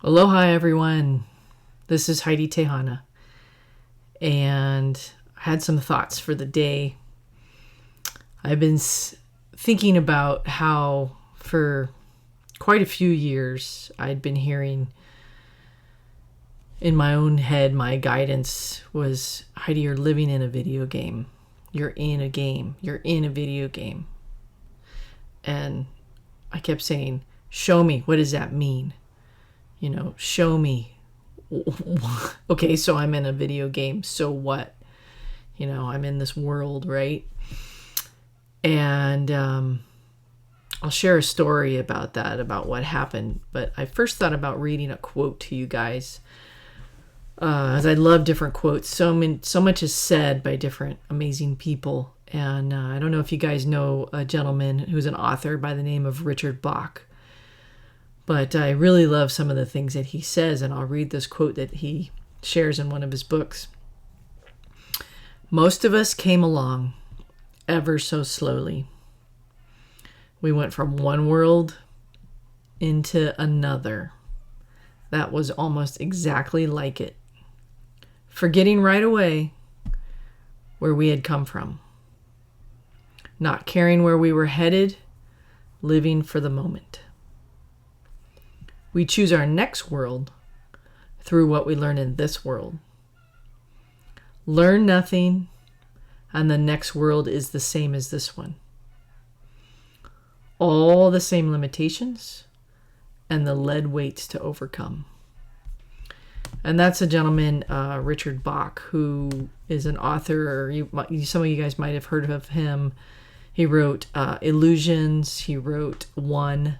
Aloha, everyone. This is Heidi Tejana, and I had some thoughts for the day. I've been thinking about how for quite a few years I'd been hearing in my own head, my guidance was, Heidi, you're living in a video game. You're in a game. You're in a video game. And I kept saying, show me. What does that mean? Show me. Okay, so I'm in a video game. So what? I'm in this world, right? And I'll share a story about that, about what happened. But I first thought about reading a quote to you guys, as I love different quotes. So much is said by different amazing people. And I don't know if you guys know a gentleman who's an author by the name of Richard Bach. But I really love some of the things that he says, and I'll read this quote that he shares in one of his books. Most of us came along ever so slowly. We went from one world into another that was almost exactly like it, forgetting right away where we had come from, not caring where we were headed, living for the moment. We choose our next world through what we learn in this world. Learn nothing, and the next world is the same as this one. All the same limitations and the lead weights to overcome. And that's a gentleman, Richard Bach, who is an author, or some of you guys might have heard of him. He wrote Illusions. He wrote One.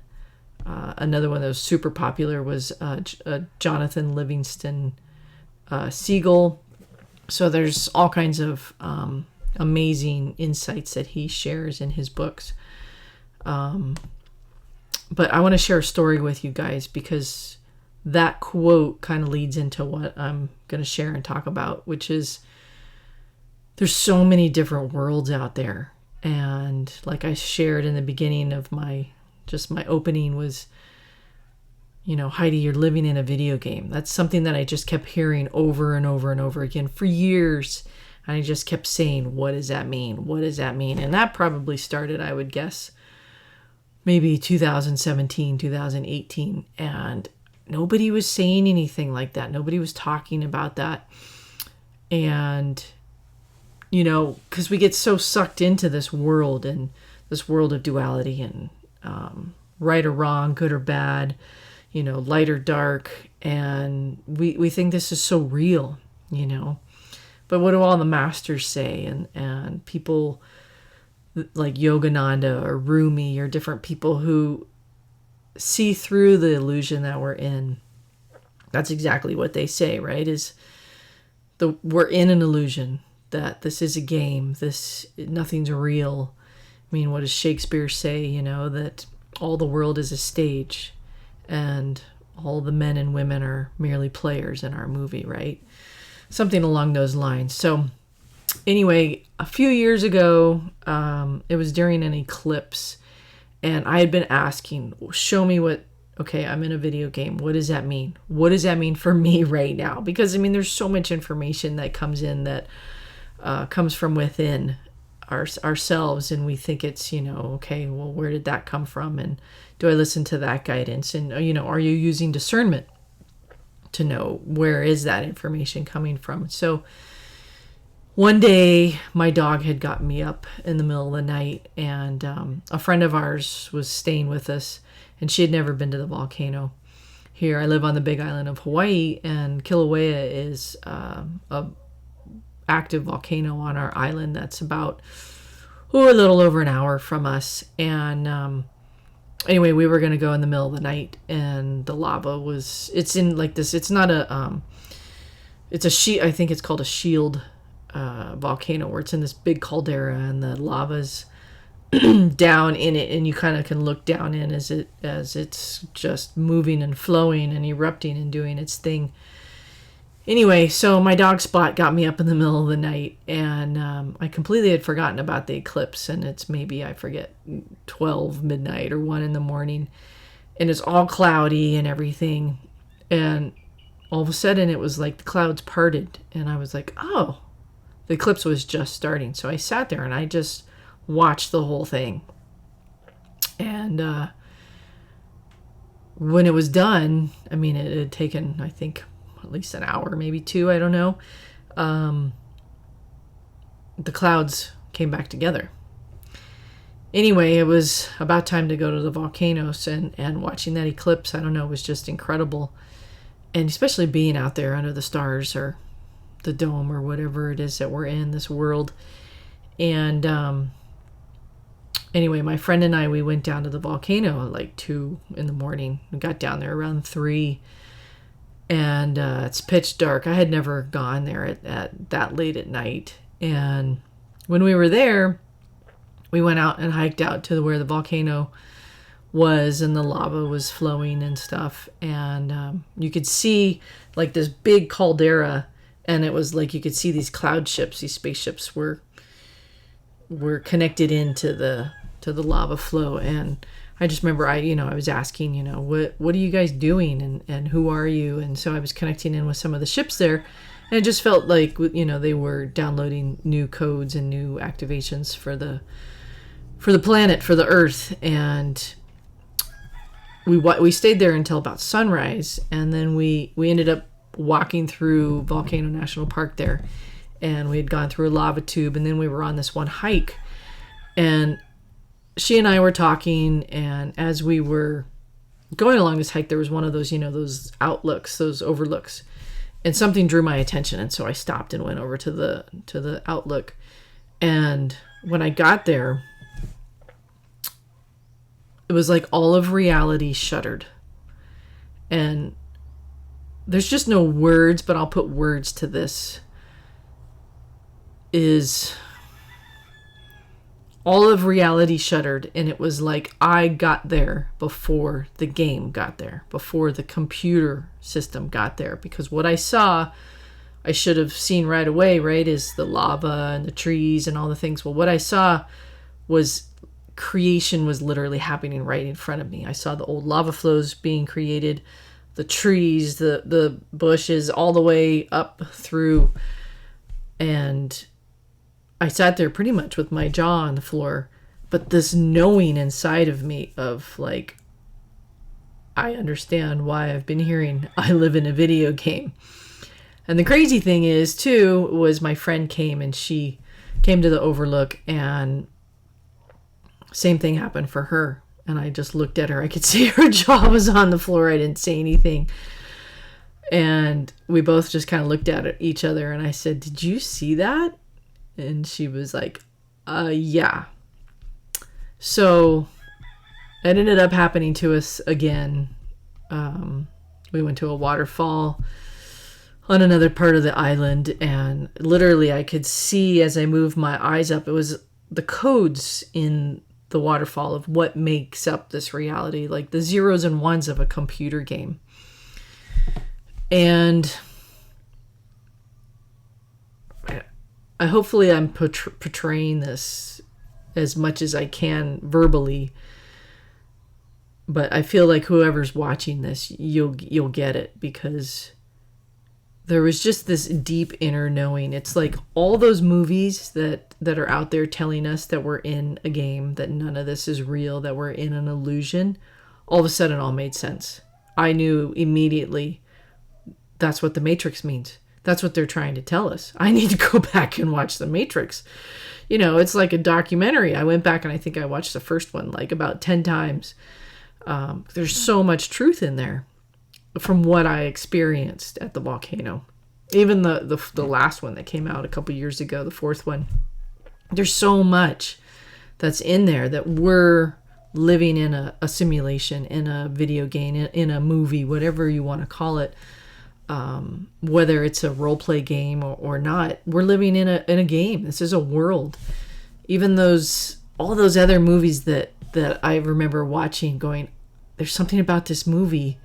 Another one that was super popular was Jonathan Livingston Seagull. So there's all kinds of amazing insights that he shares in his books. But I want to share a story with you guys because that quote kind of leads into what I'm going to share and talk about, which is there's so many different worlds out there. And like I shared in the beginning of my opening was, Heidi, you're living in a video game. That's something that I just kept hearing over and over and over again for years. And I just kept saying, what does that mean? What does that mean? And that probably started, I would guess, maybe 2017, 2018. And nobody was saying anything like that. Nobody was talking about that. And, because we get so sucked into this world and this world of duality and right or wrong, good or bad, light or dark. And we think this is so real, But what do all the masters say? And people like Yogananda or Rumi or different people who see through the illusion that we're in. That's exactly what they say, right? We're in an illusion, that this is a game, nothing's real. I mean, what does Shakespeare say, that all the world is a stage and all the men and women are merely players in our movie, right? Something along those lines. So anyway, a few years ago, it was during an eclipse, and I had been asking, show me I'm in a video game. What does that mean? What does that mean for me right now? Because, there's so much information that comes in that comes from within ourselves, and we think it's, where did that come from? And do I listen to that guidance? And, are you using discernment to know where is that information coming from? So one day my dog had gotten me up in the middle of the night, and a friend of ours was staying with us, and she had never been to the volcano here. I live on the big island of Hawaii, and Kilauea is a active volcano on our island that's about a little over an hour from us. And anyway, we were going to go in the middle of the night, and the lava it's in like this, it's not it's a sheet, I think it's called a shield volcano, where it's in this big caldera and the lava's down in it, and you kind of can look down in as it's just moving and flowing and erupting and doing its thing. Anyway, so my dog Spot got me up in the middle of the night, and I completely had forgotten about the eclipse, and it's maybe, I forget, 12 midnight or 1 in the morning, and it's all cloudy and everything. And all of a sudden it was like the clouds parted, and I was like, oh, the eclipse was just starting. So I sat there and I just watched the whole thing. And when it was done, I mean, it had taken, I think, at least an hour, maybe two, I don't know. The clouds came back together. Anyway, it was about time to go to the volcanoes, and watching that eclipse, I don't know, was just incredible. And especially being out there under the stars or the dome or whatever it is that we're in, this world. And anyway, my friend and I, we went down to the volcano at like 2 in the morning. We got down there around 3, and it's pitch dark. I had never gone there at that late at night. And when we were there, we went out and hiked out to where the volcano was, and the lava was flowing and stuff. And you could see like this big caldera, and it was like you could see these cloud ships, these spaceships were connected into the lava flow. And I just remember I was asking, what are you guys doing, and who are you? And so I was connecting in with some of the ships there, and it just felt like they were downloading new codes and new activations for the planet, for the Earth. And we stayed there until about sunrise, and then we ended up walking through Volcano National Park there, and we had gone through a lava tube, and then we were on this one hike, and she and I were talking, and as we were going along this hike, there was one of those, those outlooks, those overlooks, and something drew my attention, and so I stopped and went over to the outlook. And when I got there, it was like all of reality shuddered. And there's just no words, but I'll put words to this. Is all of reality shuddered, and it was like I got there before the game got there, before the computer system got there. Because what I saw, I should have seen right away, right, is the lava and the trees and all the things. Well, what I saw was creation was literally happening right in front of me. I saw the old lava flows being created, the trees, the bushes, all the way up through. And I sat there pretty much with my jaw on the floor, but this knowing inside of me of like, I understand why I've been hearing I live in a video game. And the crazy thing is too, was my friend came, and she came to the overlook, and same thing happened for her. And I just looked at her. I could see her jaw was on the floor. I didn't say anything. And we both just kind of looked at each other, and I said, "Did you see that?" And she was like, yeah. So it ended up happening to us again. We went to a waterfall on another part of the island, and literally I could see as I moved my eyes up, it was the codes in the waterfall of what makes up this reality, like the zeros and ones of a computer game. And hopefully I'm portraying this as much as I can verbally, but I feel like whoever's watching this, you'll get it, because there was just this deep inner knowing. It's like all those movies that are out there telling us that we're in a game, that none of this is real, that we're in an illusion, all of a sudden all made sense. I knew immediately that's what the Matrix means. That's what they're trying to tell us. I need to go back and watch the Matrix. It's like a documentary. I went back and I think I watched the first one like about 10 times. There's so much truth in there from what I experienced at the volcano. Even the last one that came out a couple years ago, the fourth one. There's so much that's in there that we're living in a simulation, in a video game, in a movie, whatever you want to call it. Whether it's a role play game or not, we're living in a game. This is a world. Even all those other movies that I remember watching, going, there's something about this movie,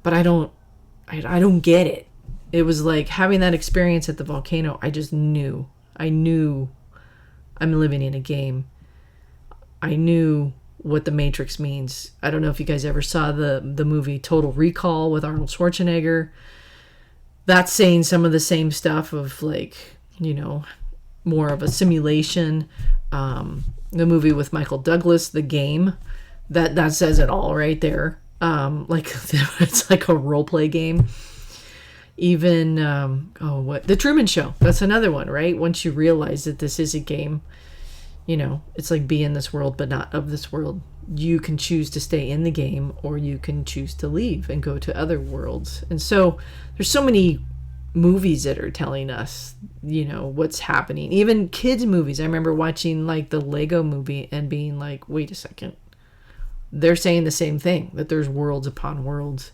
but I don't get it. It was like having that experience at the volcano. I just knew. I knew I'm living in a game. I knew what the Matrix means. I don't know if you guys ever saw the movie Total Recall with Arnold Schwarzenegger. That's saying some of the same stuff of like, you know, more of a simulation. The movie with Michael Douglas, The Game, that says it all right there. Like it's like a role play game. Even The Truman Show. That's another one, right? Once you realize that this is a game, you know, it's like be in this world but not of this world. You can choose to stay in the game, or you can choose to leave and go to other worlds. And so there's so many movies that are telling us, you know, what's happening. Even kids movies. I remember watching like the Lego movie and being like, wait a second, they're saying the same thing, that there's worlds upon worlds,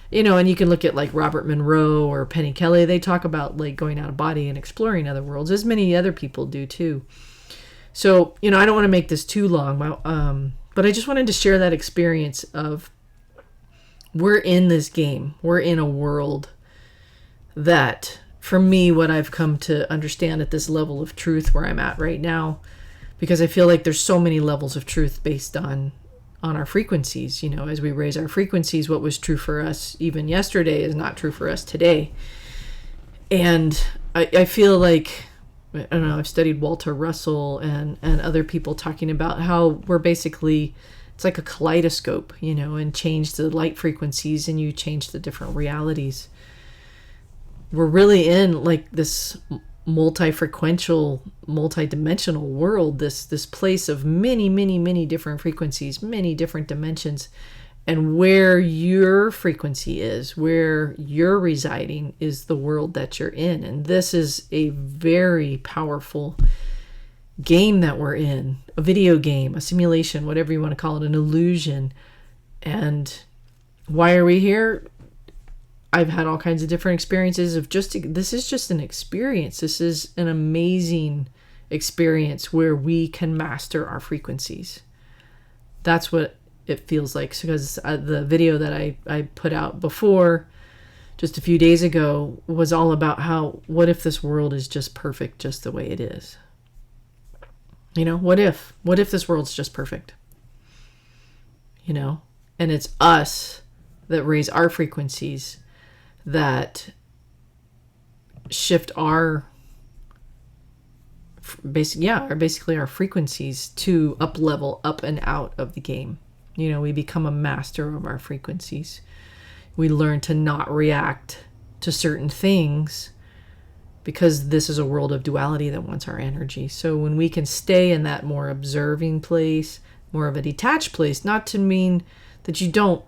you know. And you can look at like Robert Monroe or Penny Kelly. They talk about like going out of body and exploring other worlds, as many other people do too. So, you know, I don't want to make this too long, but I just wanted to share that experience of we're in this game. We're in a world that, for me, what I've come to understand at this level of truth where I'm at right now, because I feel like there's so many levels of truth based on our frequencies. You know, as we raise our frequencies, what was true for us even yesterday is not true for us today. And I feel like, I don't know, I've studied Walter Russell and other people talking about how we're basically, it's like a kaleidoscope, you know, and change the light frequencies and you change the different realities. We're really in like this multi-frequential, multi-dimensional world, this place of many, many, many different frequencies, many different dimensions. And where your frequency is, where you're residing, is the world that you're in. And this is a very powerful game that we're in, a video game, a simulation, whatever you want to call it, an illusion. And why are we here? I've had all kinds of different experiences of this is just an experience. This is an amazing experience where we can master our frequencies. That's what it feels like. Because the video that I put out before, just a few days ago, was all about how, what if this world is just perfect just the way it is? You know, what if this world's just perfect? You know, and it's us that raise our frequencies, that shift basically our frequencies to up level, up and out of the game. You know, we become a master of our frequencies. We learn to not react to certain things because this is a world of duality that wants our energy. So when we can stay in that more observing place, more of a detached place, not to mean that you don't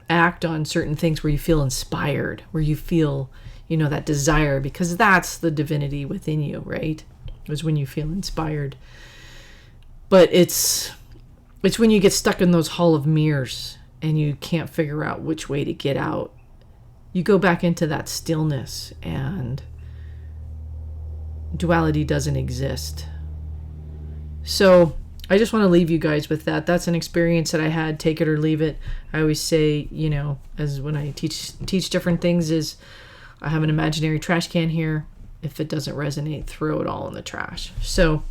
act on certain things where you feel inspired, where you feel, you know, that desire, because that's the divinity within you, right? Is when you feel inspired. But it's when you get stuck in those hall of mirrors and you can't figure out which way to get out. You go back into that stillness and duality doesn't exist. So I just want to leave you guys with that. That's an experience that I had. Take it or leave it. I always say, you know, as when I teach different things, is I have an imaginary trash can here. If it doesn't resonate, throw it all in the trash. So,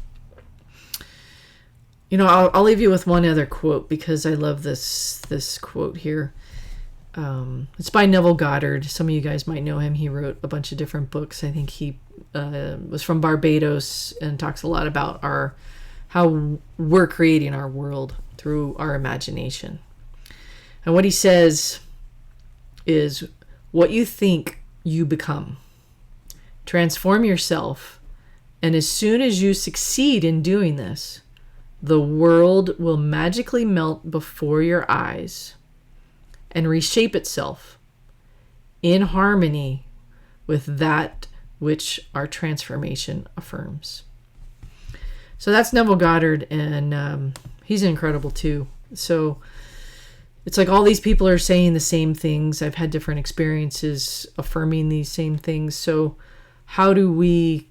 you know, I'll leave you with one other quote because I love this quote here. It's by Neville Goddard. Some of you guys might know him. He wrote a bunch of different books. I think he was from Barbados and talks a lot about how we're creating our world through our imagination. And what he says is, what you think, you become. Transform yourself, and as soon as you succeed in doing this, the world will magically melt before your eyes and reshape itself in harmony with that which our transformation affirms. So that's Neville Goddard, and he's incredible too. So it's like all these people are saying the same things. I've had different experiences affirming these same things. So how do we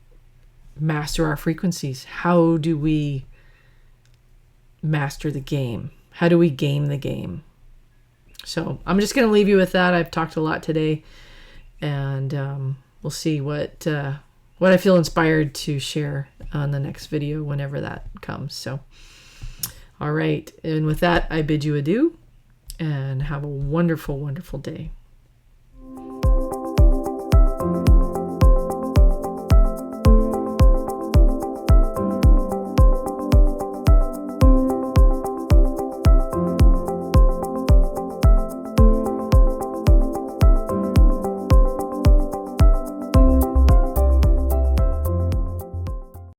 master our frequencies? How do we master the game? How do we game the game? So I'm just going to leave you with that. I've talked a lot today, and we'll see what I feel inspired to share on the next video whenever that comes. So All right. And with that, I bid you adieu and have a wonderful, wonderful day.